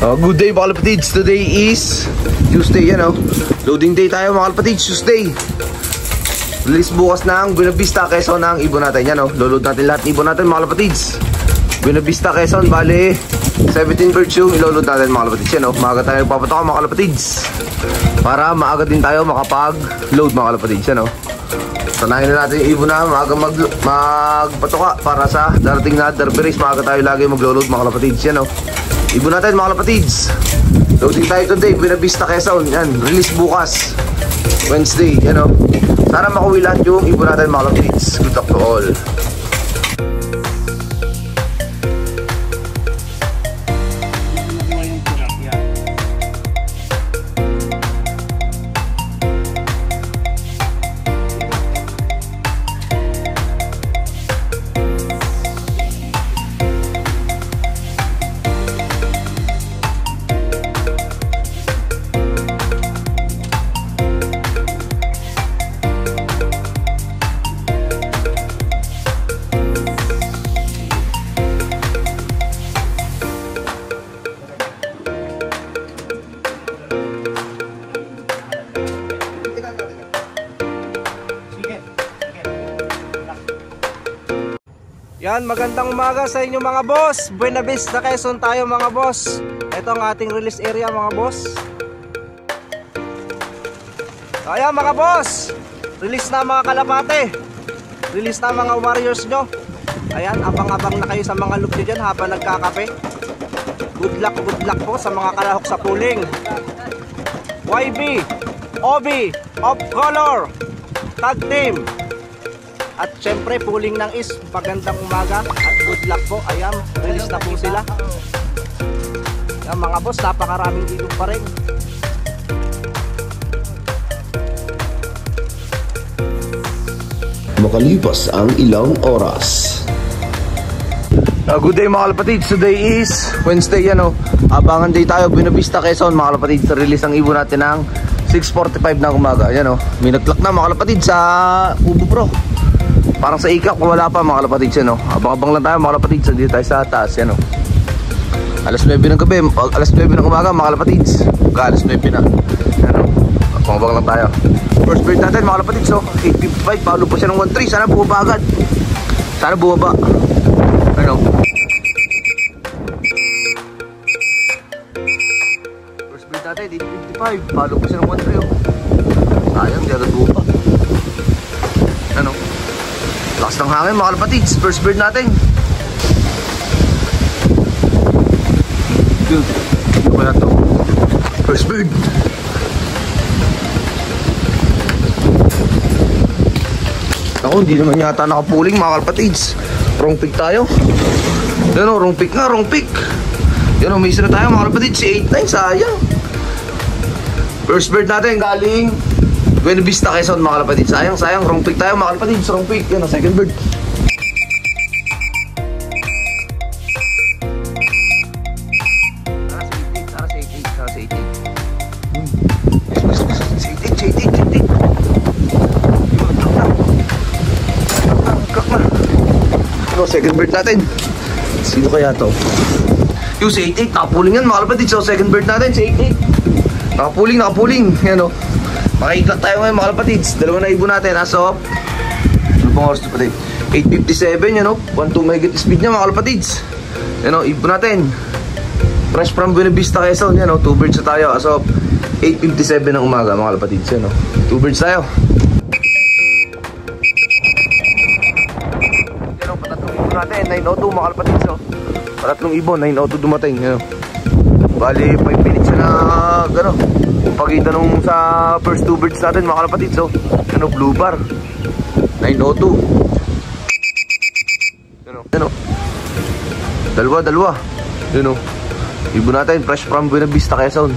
Good day mga kalapatids. Today is Tuesday, yan o. Loading day tayo mga kalapatids, Tuesday. Release bukas ng Buena Vista, Quezon ang ibon natin, yan o. Load natin lahat ng ibon natin mga kalapatids. Buena Vista, Quezon, bali 17 birds yung iloload natin mga kalapatids, yan o. Maaga tayo nagpapatok mga kalapatids para maaga din tayo makapag-load mga kalapatids, yan o. Sanayin na natin yung ibon na maaga magpatoka para sa darating na derby race. Maaga tayo lagi mag-load mga kalapatids, yan o. Ibon natin mga kalapatids. Loading tayo today, Buena Vista, Quezon. Yan, release bukas Wednesday, yan o. Sana makuwi lahat yung ibon natin mga kalapatids. Good luck to all. Yan, magandang umaga sa inyo mga boss. Buena Vista, Quezon tayo mga boss. Ito ang ating release area mga boss. Ayan mga boss, release na mga kalapate. Release na mga warriors nyo. Ayan, abang-abang na kayo sa mga loop nyo dyan habang nagkakape. Good luck po sa mga kalahok sa pooling. YB, OB, Off Color, Tag Team. At syempre pooling ng is, magandang umaga at good luck po. Ayan, release na po sila. Ayan mga boss, napakaraming dito pa rin. Makalipas ang ilang oras. Good day mga kalapatids. Today is Wednesday, yan o. Abangan day tayo, Buena Vista, Quezon mga kalapatids. Release ang ibon natin ng 6:45 na umaga. Yan o, may nag-clock na mga kalapatids sa Ubo Pro. Parang sa ikak, wala pa mga kalapatids, yan o. Abang-abang lang tayo mga kalapatids. Dito tayo sa taas, yan o. Alas 9 ng gabi, alas 9 ng umaga mga kalapatids. Alas 9 na, yan o. Abang-abang lang tayo. First bird natin mga kalapatids, o. 8:55, paulo po siya ng 1.3. Sana bumaba agad. Sana bumaba. Ano? First bird natin, 8:55, paulo po siya ng 1.3, o. Sayang, di agad bumaba. Ano? Lakas ng hangin mga kalapatids. First bird natin. Good. Ano kaya to? First bird. Ako, hindi naman yata nakapuling mga kalapatids. Wrong pick tayo. Yan o, wrong pick nga, wrong pick. Yan o, may isa na tayo mga kalapatids. Si 8-9, sayang. First bird natin galing Buena Vista, Quezon mga kalapatids. Sayang, wrong pick tayo mga kalapatids. Wrong pick, yan o, second bird. Tara sa 88. Sa 88. Kak na. Ano, second bird natin. Sino kaya to? Yung sa 88, nakapuling yan mga kalapatids. So second bird natin, sa 88. Nakapuling. Yan o. Makiklak tayo ngayon mga kalapatids. Dalawa na ibon natin as of ano pang oras ito pati? 8:57 yan o. 1.2 megabit speed niya mga kalapatids. Yan o, ibon natin fresh from Buena Vista, Quezon. Yan o, 2 birds na tayo as of 8:57 ng umaga mga kalapatids. Yan o, 2 birds tayo. Yan o, patatlong ibon natin 9:02 mga kalapatids o. Patatlong ibon 9:02 dumating. Yan o, bali 5 minutes na gano'n pagitan nung sa first 2 birds natin mga kalapatids. So ano, blue bar 9:02. Ano, dalawa yun o, ibon natin fresh from Buena Vista, Quezon.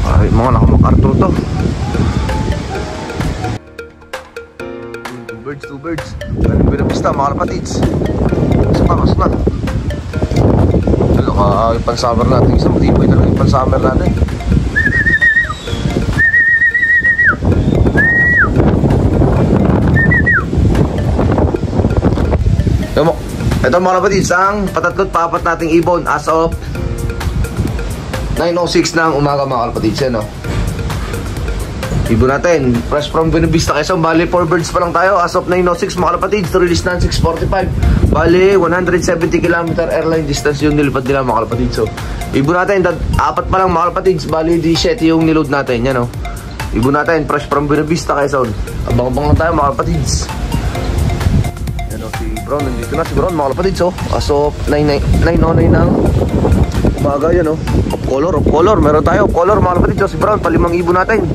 Ay, mga nakamakarto to. 2 birds Buena Vista mga kalapatids. Mas na yung pan-summer natin. Isang matibay talaga yung pan-summer natin. Ito mga kapatid, ang patatlot papat nating ibon as of 9:06 ng umaga mga kalapatids, yan o. Ibon natin, fresh from Buena Vista, Quezon. Bali, 4 birds pa lang tayo as of 9:06 mga kalapatids. To release na 6:45. Bali, 170 km airline distance yung nilipad nila mga kalapatids. So, ibon natin, 4 pa lang mga kalapatids. Bali, 17 yung niload natin, yan o. Ibon natin, fresh from Buena Vista, Quezon. Abang-abang lang tayo mga kalapatids. Yan o, si Brown, nandito na si Brown mga kalapatids. So, as of 9:09 ng umaga, yan o. Off color, meron tayo off color mga kalapatids. So, si Brown, palimang ibon natin.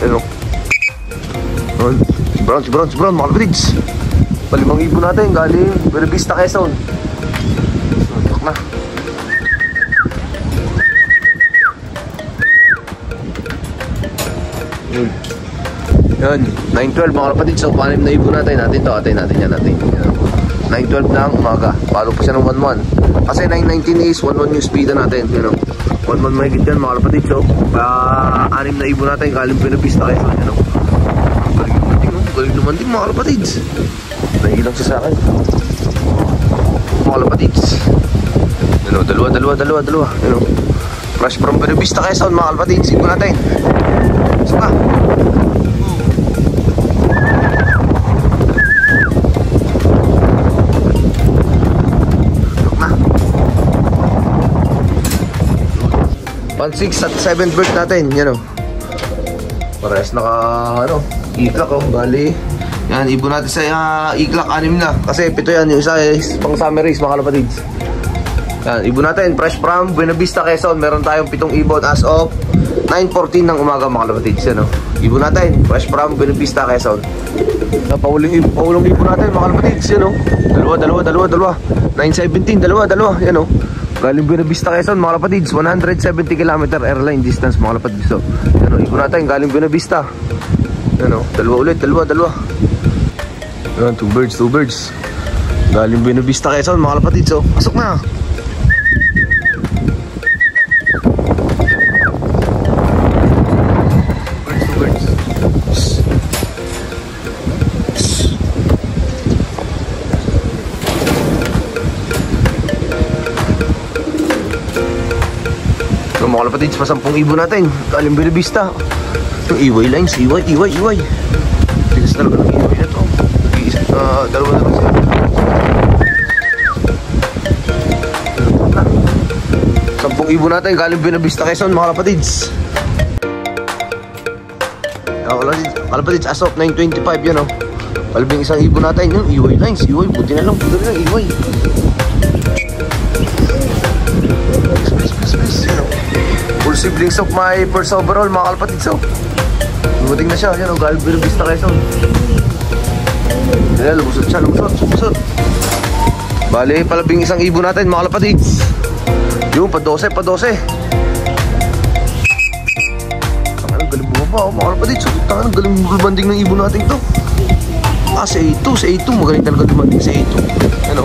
Ano? Si Brown, mga kalapatids. Palimang ibon natin, galing Buena Vista, Quezon. Suntok na. Yan, 9:12 mga kalapatids. So, panim na ibon natin. Atin yan natin. 9:12 na ang umaga. Palo pa siya ng 1:1. Kasi 9:19 is 1:1 yung speed natin. You know? 1:1 mahigit yan mga kalapatids. So, 6 na ibon natin galing Buena Vista, Quezon. You know? Galing naman din mga kalapatids. Nahilang siya sa akin mga kalapatids. You know, dalawa. You know? Fresh from Buena Vista, Quezon mga kalapatids. Ibon natin. So na. Six at 7 bird natin, yan o. Parehas naka, iklak o. Bali, yan, ibon natin sa iklak, 6 na. Kasi 7 yan, yung isa is pang summer race, mga kalapatids. Yan, ibon natin, fresh from Buena Vista, Quezon. Meron tayong 7 ibon as of 9:14 ng umaga, mga kalapatids, yan o. Ibon natin, fresh from Buena Vista, Quezon. Paulong ibon natin, mga kalapatids, yan o. Dalawa. 9:17, dalawa, yan o. Galing Buena Vista, Quezon mga kalapatids. 170 km airline distance mga kalapatids. So, ano, ibon natin galing Buena Vista. Ano, dalawa. Yan, 2 birds. Galing Buena Vista, Quezon mga kalapatids. So, pasok na. Birds. Mga kalapatids, pa 10 ibon natin galing Buena Vista. Yung iway lines, iway. Tigas talaga ng iway na to. Dalawa na lang sila. 10 ibon natin galing Buena Vista, Quezon mga kalapatids. Kalapatids, as of 9:25 yan o. Palibing isang ibon natin yung iway lines, buti na lang iway. Full siblings of my first overall mga kalapatids. So, dumating na siya, yan o, galing Buena Vista, Quezon. Yan, lumusot siya. Bali, palabing isang ibon natin mga kalapatids. Yung, pa 12. Ang galing bumaba mga kalapatids. Ang galing bulbanding ng ibon natin to. Sa A2, magaling talaga dumanding sa A2. Yan o.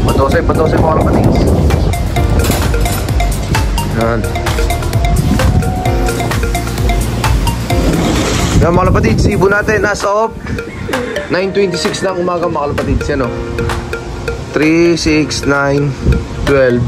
Pa 12 mga kalapatids. Yan. Yan mga kalapatids, ibon natin as of 9:26 ng umaga mga kalapatids. Yan o. 3, 6, 9, 12.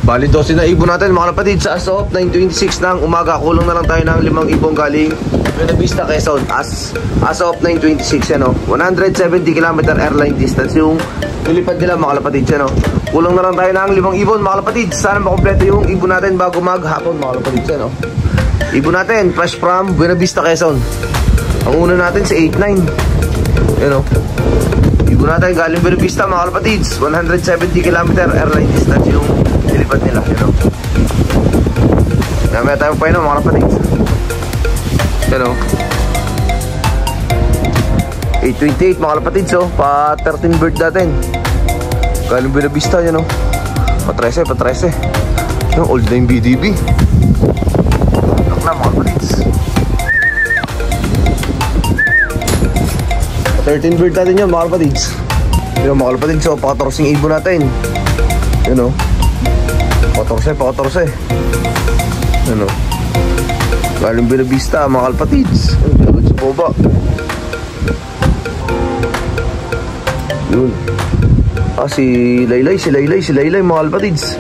Bali 12 na ibon natin mga kalapatids as of 9:26 ng umaga. Kulong na lang tayo ng 5 ibon galing Buena Vista, Quezon as of 9:26 yan o. 170 km airline distance yung nilipad nila mga kalapatids yan o. Kulang na lang tayo ng 5 ibon mga kalapatids. Sana makompleto yung ibon natin bago maghapon mga kalapatids yan o. Ibon natin fresh from Buena Vista, Quezon. Ang una natin sa 8-9 yan o. Ibon natin galing Buena Vista mga kalapatids. 170 km airline distance yung nilipad nila yan o. Namaya tayo pa yun mga kalapatids yan o. 8:28 mga kalapatids o. Pa 13 bird natin galing Buena Vista yan o. Pa 13 yung old na yung BDB. Look na mga kalapatids. 13 bird natin yan mga kalapatids. Yun mga kalapatids o. Pa 14 ibon natin yun o. Pa 14 yun o. Galing Buena Vista mga kalapatids. Lagod sa boba. Yun. Si Laylay mga kalapatids.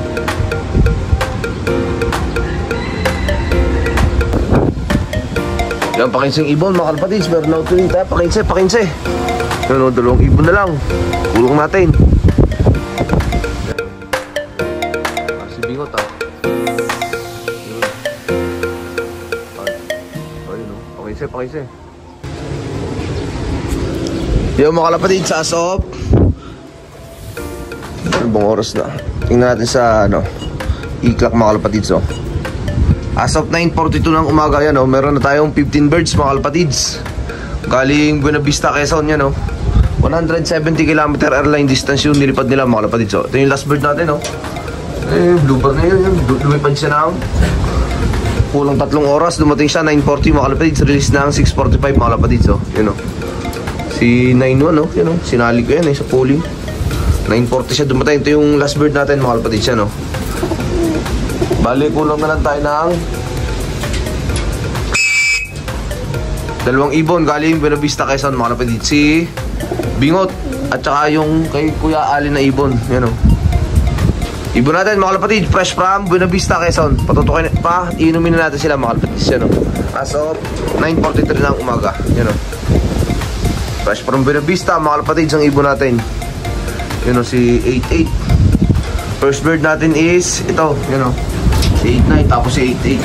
Yan, pakinseng ibon mga kalapatids. Meron na utuloy tayo, pakinse. Yan, dalawang ibon na lang. Kulong natin. Si Bingot Pakinse. Yan mga kalapatids, as of ibang oras na. Tingnan natin sa i-clock mga kalapatids. As of 9:42 ng umaga yan, meron na tayong 15 birds mga kalapatids. Galing Buena Vista, Quezon yan, 170 km airline distance yung nilipad nila mga kalapatids. Ito yung last bird natin, bluebird na yun. Lumipad siya na kulang 3 oras. Dumating siya 9:40 mga kalapatids. Release na ang 6:45 mga kalapatids. Yun, si 9-1, yun, sinali ko yan sa polling. 9:40 siya dumating. Ito yung last bird natin mga kalapatids yan, Bali, kulang na lang tayo ng 2 ibon galing Buena Vista, Quezon mga kalapatids. Si Bingot at saka yung kay Kuya Alin na ibon. Yan, ibon natin mga kalapatids, fresh from Buena Vista, Quezon. Patutukin pa, inumin na natin sila mga kalapatids. Yan, as of 9:43 ng umaga. Yan, fresh from Buena Vista mga kalapatids ang ibon natin. Yan, si 88. First bird natin is ito, yan, si 89, tapos si 88.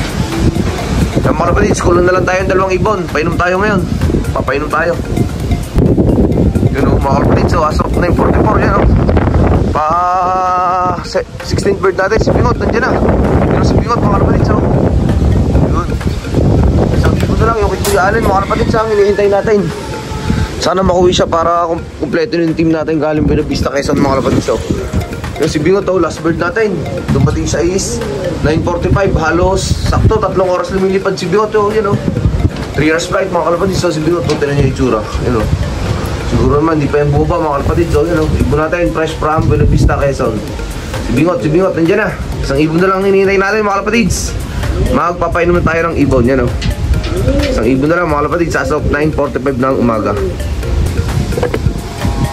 Yan mga kalapatids, kulang na lang tayo ng 2 ibon. Painom tayo ngayon. Papainom tayo. Yan, mga kalapatids, as of 9:44. Yan, 16th bird natin, si Bingot, nandiyan na. Pero si Bingot, mga kalapatids, yun. Isang ibon na lang, yung kay Kuya Allen, mga kalapatids, ang hinihintay natin. Sana makuwi siya para kumpleto yung team natin galing Buena Vista, Quezon mga kalapatids. Yung si Bingot, last bird natin. Dumating siya is 9:45, halos sakto 3 oras lumilipad si Bingot. Yun, 3 hours flight mga kalapatids. Si Bingot, tinan niya yung itsura. Yun, siguro naman, hindi pa yung buba mga kalapatids. Ibon natin, fresh from Buena Vista, Quezon. Si Bingot, nandiyan na. Isang ibon na lang hinihintay natin mga kalapatids. Magpapainom na tayo ng ibon. Yan, isang ibon na lang mga kalapatids as of 9:45 ng umaga.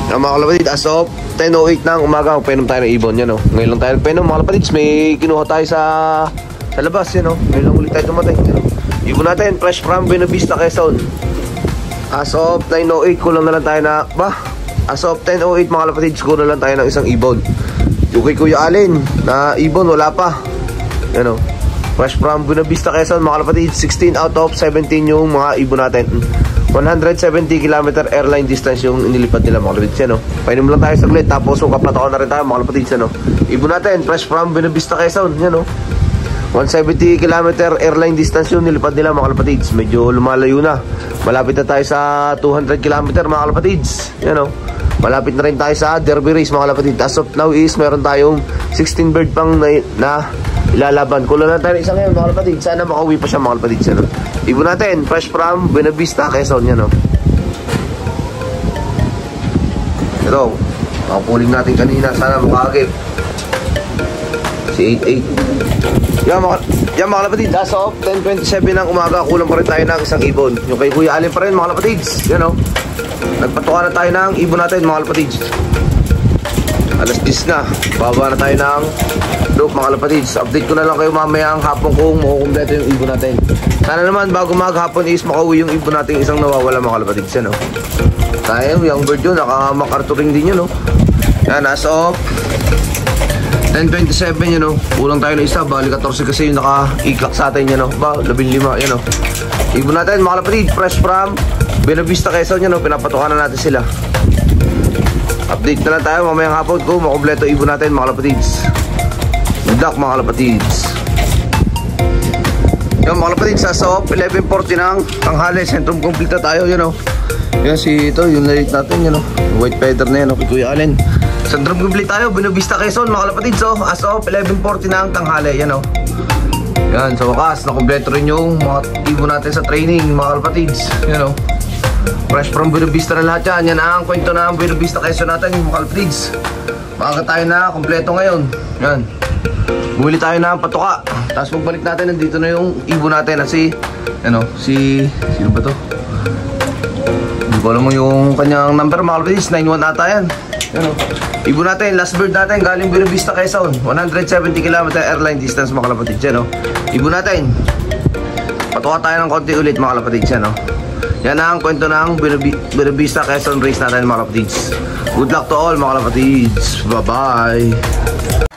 Yan mga kalapatids, as of 10:08 ng umaga, magpainom tayo ng ibon. Yan, ngayon lang tayo nagpainom mga kalapatids. May kinuha tayo sa labas. Yan, ngayon lang ulit tayo dumating. Ibon natin, fresh from Buena Vista, Quezon. As of 9:08, kulang na lang tayo na as of 10:08 mga kalapatids, kulang na lang tayo ng isang ibon. Yung kay Kuya Alin na ibon, wala pa. Yan, fresh from Buena Vista, Quezon mga kalapatids. 16 out of 17 yung mga ibon natin. 170 km airline distance yung inilipad nila mga kalapatids. Yan, painom lang tayo saglit, tapos kapataon na rin tayo mga kalapatids. Ibon natin, fresh from Buena Vista, Quezon. Yan, 170 km airline distance yung nilipad nila mga kalapatids. Medyo lumalayo na. Malapit na tayo sa 200 km mga kalapatids. Yan, malapit na rin tayo sa Derby Race mga kalapatids. As of now is meron tayong 16 bird pang na ilalaban. Kulang na tayo ng isa ngayon mga kalapatids. Sana makauwi pa siya mga kalapatids. Ibon natin, fresh from Buena Vista, Quezon. Yan, ito, makapuling natin kanina. Sana makakagip si 88. Yan mga kalapatids, as of 10:27 ng umaga, kulang pa rin tayo ng isang ibon. Yung kay Kuya Allen pa rin mga kalapatids. Yan, nagpatuka na tayo ng ibon natin mga kalapatids. Alas 10 na, baba na tayo ng loop mga kalapatids. Update ko na lang kayo mamaya ang hapon kung makukumpleto yung ibon natin. Sana naman bago maghapon is makauwi yung ibon natin isang nawawala mga kalapatids. Yan, tayo, yung bird yun, naka-macarturing din yun. Yan, as of 10:27 yun, kulang tayo na isa. Bali 14 kasi yung naka-i-clock sa atin yan, 15 yan, ibon natin mga kalapatids, fresh from Buena Vista, Quezon. Yan, pinapatukan na natin sila. Update na lang tayo mamayang hapon kung makumpleto ibon natin mga kalapatids. Good luck mga kalapatids. Yan mga kalapatids, as of 11:40 ng tanghali, sentrum complete na tayo. Yan, yan si ito, yung nalate natin, white feather na yan, Kuya Allen. Sentrum complete tayo, Buena Vista, Quezon mga kalapatids. As of 11:40 ng tanghali. Yan, yan, sa wakas nakumpleto rin yung mga ibon natin sa training mga kalapatids. Yan, fresh from Buena Vista na lahat yan. Yan ang kwento ng Buena Vista, Quezon natin mga kalapatids. Maaga tayo na kompleto ngayon. Yan, bumili tayo ng patuka, tapos pagbalik natin, nandito na yung ibon natin na si sino ba to? Hindi ko alam mo yung kanyang number mga kalapatids. 91 ata yan. Yan o. Ibon natin, last bird natin, galing Buena Vista, Quezon. 170 km airline distance mga kalapatids. Yan o. Ibon natin. Patuwa tayo ng konti ulit mga kalapatids. Yan o. Yan ang kwento ng Buena Vista, Quezon race natin mga kalapatids. Good luck to all mga kalapatids. Bye-bye.